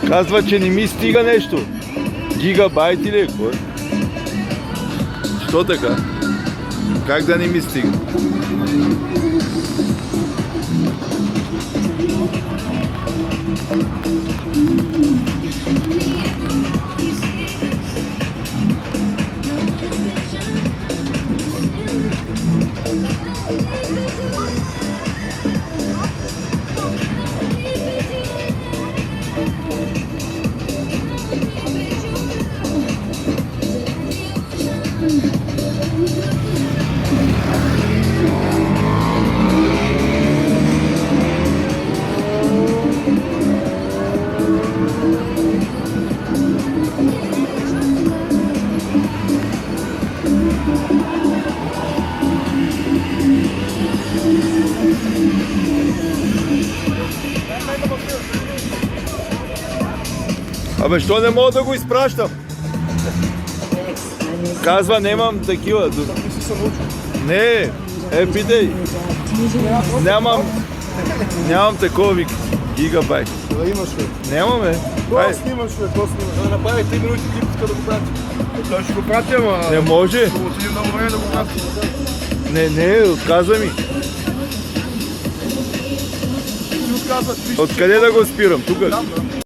Казва, че не ми стига нещо. Гигабайт или какво? Що така? Как да не ми стига? Абе, що не мога да го изпращам? Казва, немам такива. Не, питай. Нямам такова гигабайт. Да имаш ли? Нямаме. Какво снимаш, бе? Какво снимаш? Да направи 3 минути клип, иска да го прати. Той ще го прати, ама... Не може. Ще отиде много време да го прати. Не, отказва ми. Ти отказва 300. Откъде да го спирам? Тук.